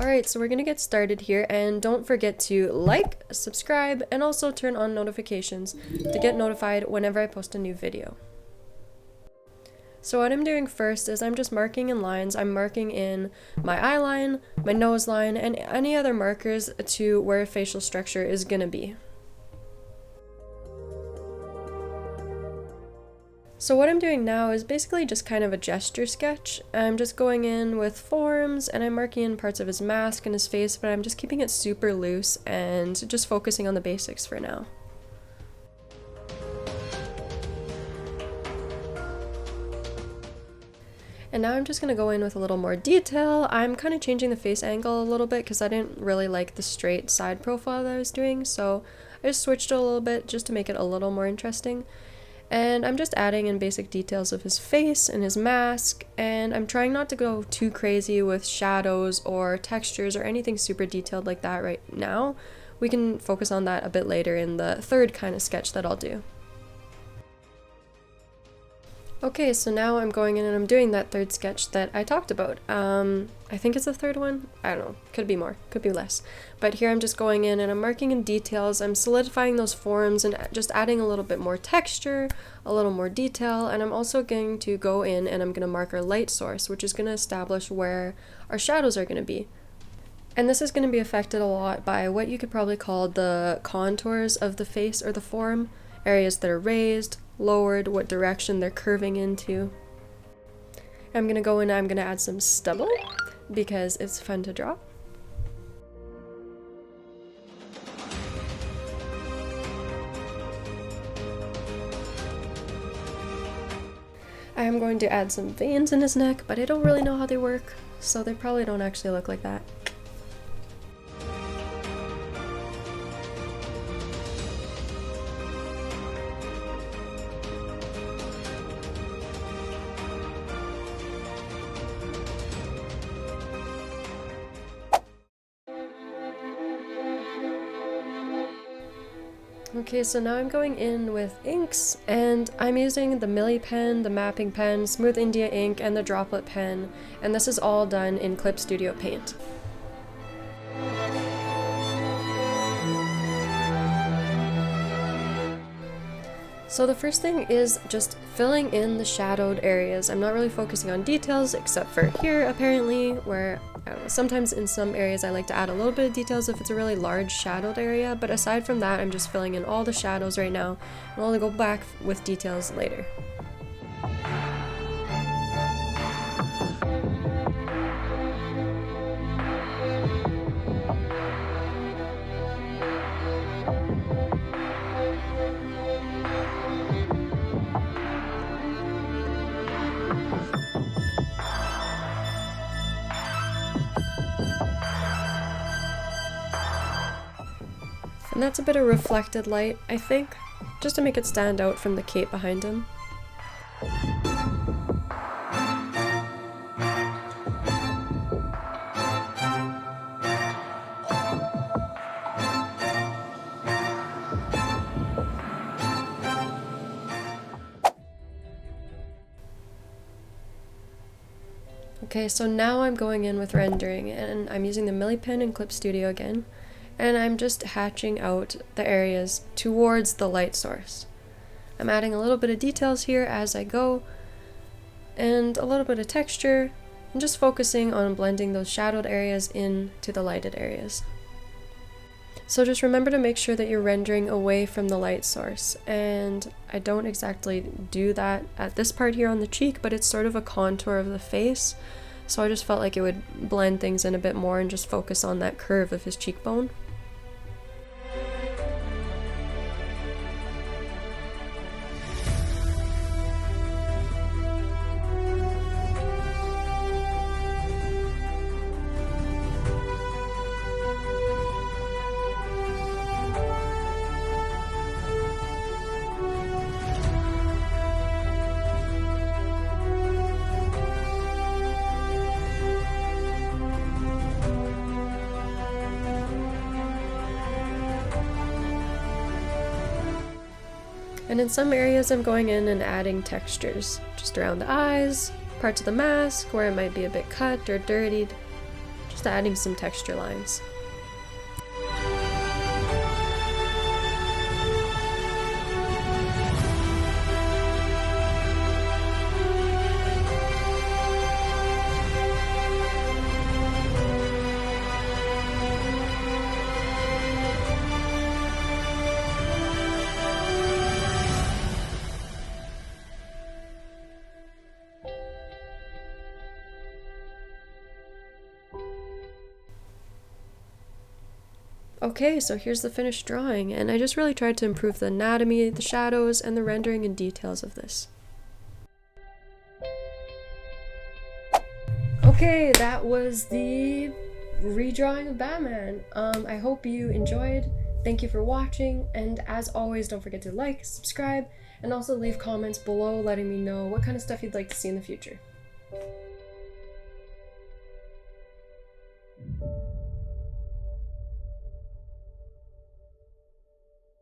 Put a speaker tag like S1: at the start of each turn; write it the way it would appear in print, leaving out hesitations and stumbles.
S1: Alright, so we're gonna get started here, and don't forget to like, subscribe, and also turn on notifications to get notified whenever I post a new video. So what I'm doing first is I'm just marking in lines. I'm marking in my eye line, my nose line, and any other markers to where facial structure is gonna be. So what I'm doing now is basically just kind of a gesture sketch. I'm just going in with forms and I'm marking in parts of his mask and his face, but I'm just keeping it super loose and just focusing on the basics for now. And now I'm just going to go in with a little more detail. I'm kind of changing the face angle a little bit because I didn't really like the straight side profile that I was doing, so I just switched it a little bit just to make it a little more interesting. And I'm just adding in basic details of his face and his mask, and I'm trying not to go too crazy with shadows or textures or anything super detailed like that right now. We can focus on that a bit later in the third kind of sketch that I'll do. Okay, so now I'm going in and I'm doing that third sketch that I talked about. I think it's the third one. I don't know. Could be more. Could be less. But here I'm just going in and I'm marking in details. I'm solidifying those forms and just adding a little bit more texture, a little more detail, and I'm also going to go in and I'm going to mark our light source, which is going to establish where our shadows are going to be. And this is going to be affected a lot by what you could probably call the contours of the face or the form, areas that are raised, lowered, what direction they're curving into. I'm gonna go in and I'm gonna add some stubble because it's fun to draw. I am going to add some veins in his neck, but I don't really know how they work, so they probably don't actually look like that. Okay, so now I'm going in with inks, and I'm using the Milli pen, the mapping pen, Smooth India ink, and the droplet pen, and this is all done in Clip Studio Paint. So the first thing is just filling in the shadowed areas. I'm not really focusing on details except for here apparently, where I don't know, sometimes in some areas I like to add a little bit of details if it's a really large shadowed area, but aside from that I'm just filling in all the shadows right now, and I'll only go back with details later. And that's a bit of reflected light, I think, just to make it stand out from the cape behind him. Okay, so now I'm going in with rendering, and I'm using the Milli pen in Clip Studio again. And I'm just hatching out the areas towards the light source. I'm adding a little bit of details here as I go, and a little bit of texture, and just focusing on blending those shadowed areas into the lighted areas. So just remember to make sure that you're rendering away from the light source, and I don't exactly do that at this part here on the cheek, but it's sort of a contour of the face, so I just felt like it would blend things in a bit more and just focus on that curve of his cheekbone. And in some areas I'm going in and adding textures, just around the eyes, parts of the mask where it might be a bit cut or dirtied, just adding some texture lines. Okay, so here's the finished drawing, and I just really tried to improve the anatomy, the shadows, and the rendering and details of this. Okay, that was the redrawing of Batman. I hope you enjoyed. Thank you for watching, and as always, don't forget to like, subscribe, and also leave comments below letting me know what kind of stuff you'd like to see in the future.